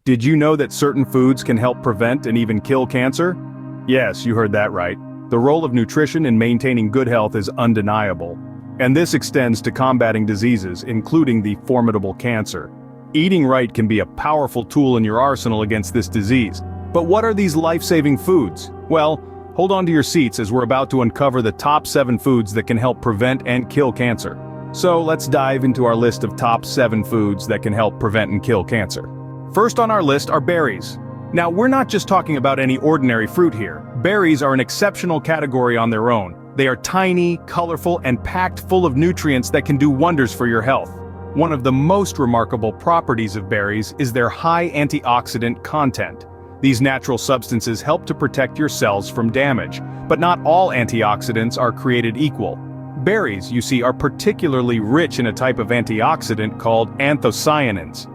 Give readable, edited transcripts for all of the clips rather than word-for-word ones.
Did you know that certain foods can help prevent and even kill cancer? Yes, you heard that right. The role of nutrition in maintaining good health is undeniable. And this extends to combating diseases, including the formidable cancer. Eating right can be a powerful tool in your arsenal against this disease. But what are these life-saving foods? Well, hold on to your seats as we're about to uncover the top 7 foods that can help prevent and kill cancer. So let's dive into our list of top 7 foods that can help prevent and kill cancer. First on our list are berries. Now, we're not just talking about any ordinary fruit here. Berries are an exceptional category on their own. They are tiny, colorful, and packed full of nutrients that can do wonders for your health. One of the most remarkable properties of berries is their high antioxidant content. These natural substances help to protect your cells from damage, but not all antioxidants are created equal. Berries, you see, are particularly rich in a type of antioxidant called anthocyanins.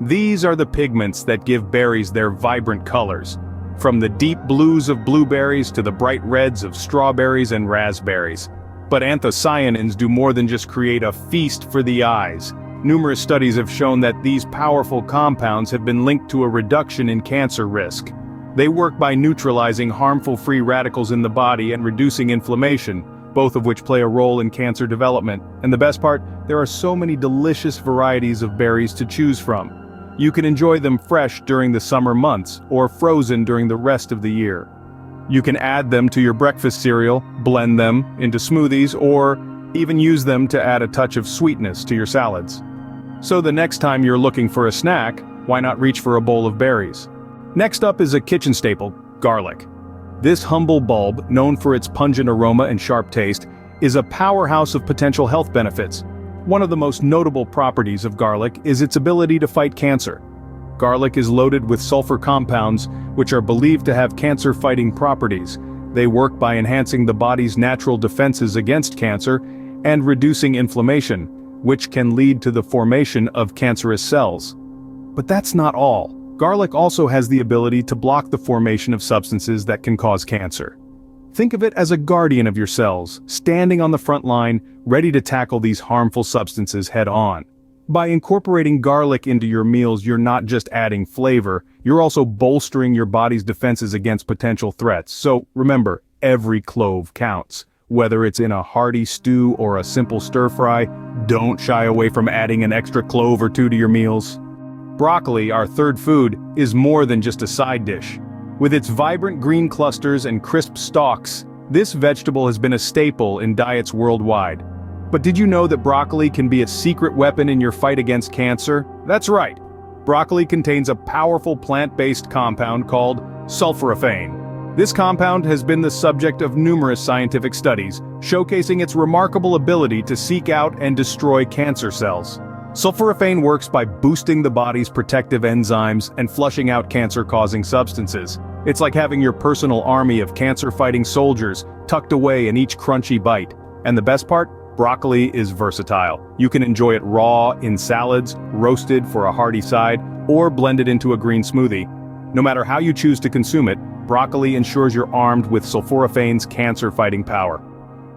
These are the pigments that give berries their vibrant colors, from the deep blues of blueberries to the bright reds of strawberries and raspberries. But anthocyanins do more than just create a feast for the eyes. Numerous studies have shown that these powerful compounds have been linked to a reduction in cancer risk. They work by neutralizing harmful free radicals in the body and reducing inflammation, both of which play a role in cancer development. And the best part, there are so many delicious varieties of berries to choose from. You can enjoy them fresh during the summer months, or frozen during the rest of the year. You can add them to your breakfast cereal, blend them into smoothies, or even use them to add a touch of sweetness to your salads. So the next time you're looking for a snack, why not reach for a bowl of berries? Next up is a kitchen staple, garlic. This humble bulb, known for its pungent aroma and sharp taste, is a powerhouse of potential health benefits. One of the most notable properties of garlic is its ability to fight cancer. Garlic is loaded with sulfur compounds, which are believed to have cancer-fighting properties. They work by enhancing the body's natural defenses against cancer and reducing inflammation, which can lead to the formation of cancerous cells. But that's not all. Garlic also has the ability to block the formation of substances that can cause cancer. Think of it as a guardian of your cells, standing on the front line, ready to tackle these harmful substances head-on. By incorporating garlic into your meals, you're not just adding flavor, you're also bolstering your body's defenses against potential threats. So remember, every clove counts. Whether it's in a hearty stew or a simple stir-fry, don't shy away from adding an extra clove or 2 to your meals. Broccoli, our third food, is more than just a side dish. With its vibrant green clusters and crisp stalks, this vegetable has been a staple in diets worldwide. But did you know that broccoli can be a secret weapon in your fight against cancer? That's right. Broccoli contains a powerful plant-based compound called sulforaphane. This compound has been the subject of numerous scientific studies, showcasing its remarkable ability to seek out and destroy cancer cells. Sulforaphane works by boosting the body's protective enzymes and flushing out cancer-causing substances. It's like having your personal army of cancer-fighting soldiers tucked away in each crunchy bite. And the best part? Broccoli is versatile. You can enjoy it raw, in salads, roasted for a hearty side, or blended into a green smoothie. No matter how you choose to consume it, broccoli ensures you're armed with sulforaphane's cancer-fighting power.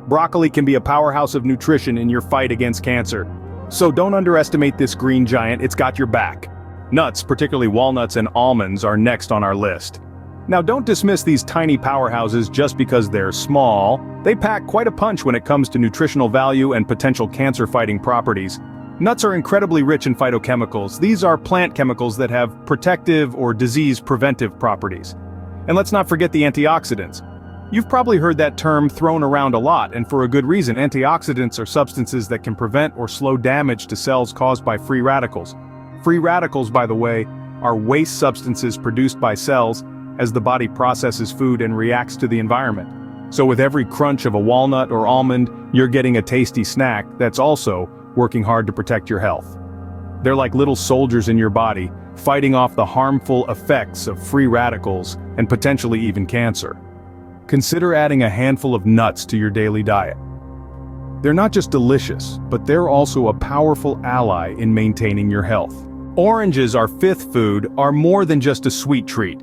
Broccoli can be a powerhouse of nutrition in your fight against cancer. So don't underestimate this green giant, it's got your back. Nuts, particularly walnuts and almonds, are next on our list. Now don't dismiss these tiny powerhouses just because they're small. They pack quite a punch when it comes to nutritional value and potential cancer-fighting properties. Nuts are incredibly rich in phytochemicals. These are plant chemicals that have protective or disease-preventive properties. And let's not forget the antioxidants. You've probably heard that term thrown around a lot, and for a good reason. Antioxidants are substances that can prevent or slow damage to cells caused by free radicals. Free radicals, by the way, are waste substances produced by cells as the body processes food and reacts to the environment. So with every crunch of a walnut or almond, you're getting a tasty snack that's also working hard to protect your health. They're like little soldiers in your body, fighting off the harmful effects of free radicals and potentially even cancer. Consider adding a handful of nuts to your daily diet. They're not just delicious, but they're also a powerful ally in maintaining your health. Oranges, our fifth food, are more than just a sweet treat.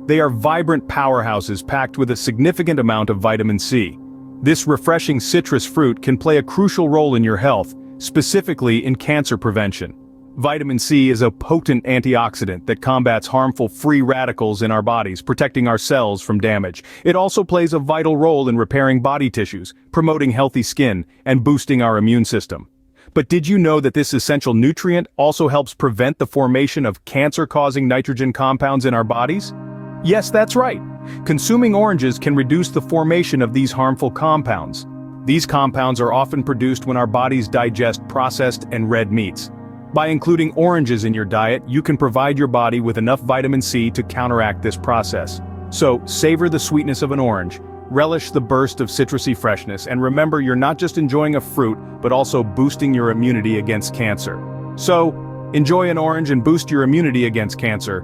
They are vibrant powerhouses packed with a significant amount of vitamin C. This refreshing citrus fruit can play a crucial role in your health, specifically in cancer prevention. Vitamin C is a potent antioxidant that combats harmful free radicals in our bodies, protecting our cells from damage. It also plays a vital role in repairing body tissues, promoting healthy skin, and boosting our immune system. But did you know that this essential nutrient also helps prevent the formation of cancer-causing nitrogen compounds in our bodies? Yes, that's right. Consuming oranges can reduce the formation of these harmful compounds. These compounds are often produced when our bodies digest processed and red meats. By including oranges in your diet, you can provide your body with enough vitamin C to counteract this process. So, savor the sweetness of an orange, relish the burst of citrusy freshness, and remember you're not just enjoying a fruit, but also boosting your immunity against cancer. So, enjoy an orange and boost your immunity against cancer.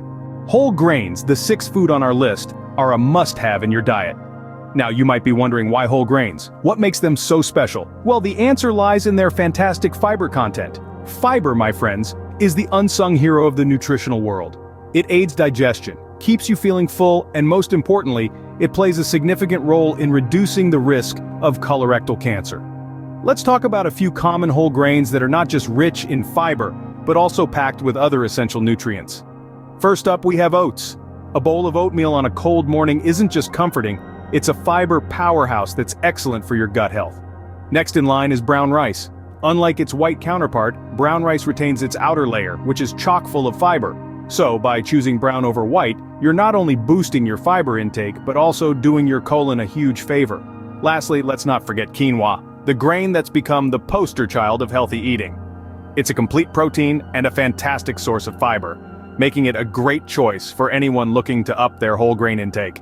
Whole grains, the sixth food on our list, are a must-have in your diet. Now you might be wondering why whole grains? What makes them so special? Well, the answer lies in their fantastic fiber content. Fiber, my friends, is the unsung hero of the nutritional world. It aids digestion, keeps you feeling full, and most importantly, it plays a significant role in reducing the risk of colorectal cancer. Let's talk about a few common whole grains that are not just rich in fiber, but also packed with other essential nutrients. First up, we have oats. A bowl of oatmeal on a cold morning isn't just comforting, it's a fiber powerhouse that's excellent for your gut health. Next in line is brown rice. Unlike its white counterpart, brown rice retains its outer layer, which is chock full of fiber. So, by choosing brown over white, you're not only boosting your fiber intake, but also doing your colon a huge favor. Lastly, let's not forget quinoa, the grain that's become the poster child of healthy eating. It's a complete protein and a fantastic source of fiber, making it a great choice for anyone looking to up their whole grain intake.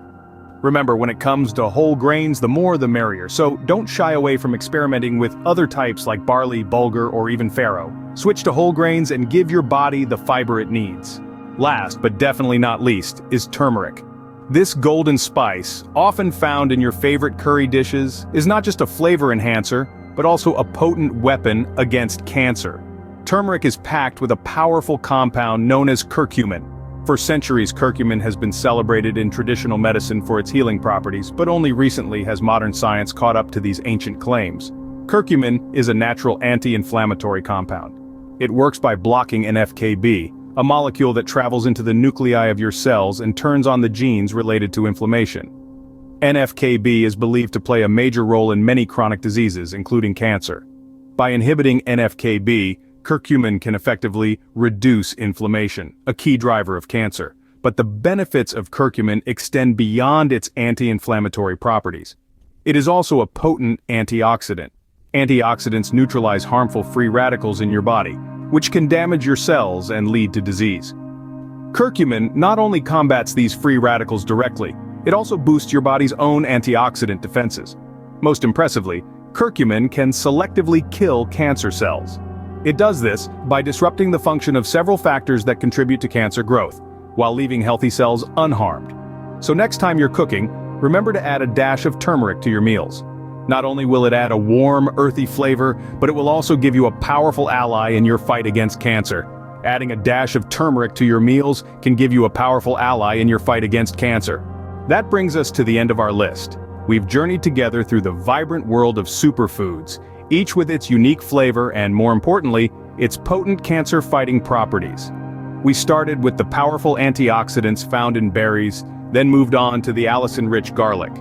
Remember, when it comes to whole grains, the more the merrier, so don't shy away from experimenting with other types like barley, bulgur, or even farro. Switch to whole grains and give your body the fiber it needs. Last, but definitely not least, is turmeric. This golden spice, often found in your favorite curry dishes, is not just a flavor enhancer, but also a potent weapon against cancer. Turmeric is packed with a powerful compound known as curcumin. For centuries, curcumin has been celebrated in traditional medicine for its healing properties, but only recently has modern science caught up to these ancient claims. Curcumin is a natural anti-inflammatory compound. It works by blocking NF-κB, a molecule that travels into the nuclei of your cells and turns on the genes related to inflammation. NF-κB is believed to play a major role in many chronic diseases, including cancer. By inhibiting NF-κB, curcumin can effectively reduce inflammation, a key driver of cancer. But the benefits of curcumin extend beyond its anti-inflammatory properties. It is also a potent antioxidant. Antioxidants neutralize harmful free radicals in your body, which can damage your cells and lead to disease. Curcumin not only combats these free radicals directly, it also boosts your body's own antioxidant defenses. Most impressively, curcumin can selectively kill cancer cells. It does this by disrupting the function of several factors that contribute to cancer growth, while leaving healthy cells unharmed. So next time you're cooking, remember to add a dash of turmeric to your meals. Not only will it add a warm, earthy flavor, but it will also give you a powerful ally in your fight against cancer. Adding a dash of turmeric to your meals can give you a powerful ally in your fight against cancer. That brings us to the end of our list. We've journeyed together through the vibrant world of superfoods, each with its unique flavor and, more importantly, its potent cancer-fighting properties. We started with the powerful antioxidants found in berries, then moved on to the allicin-rich garlic.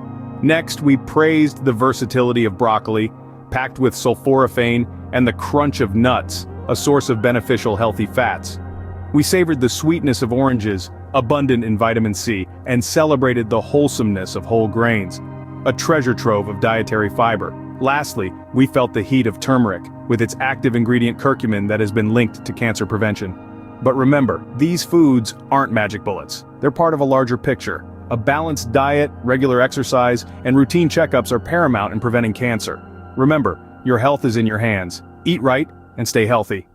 Next, we praised the versatility of broccoli, packed with sulforaphane, and the crunch of nuts, a source of beneficial healthy fats. We savored the sweetness of oranges, abundant in vitamin C, and celebrated the wholesomeness of whole grains, a treasure trove of dietary fiber. Lastly, we felt the heat of turmeric, with its active ingredient curcumin that has been linked to cancer prevention. But remember, these foods aren't magic bullets. They're part of a larger picture. A balanced diet, regular exercise, and routine checkups are paramount in preventing cancer. Remember, your health is in your hands. Eat right and stay healthy.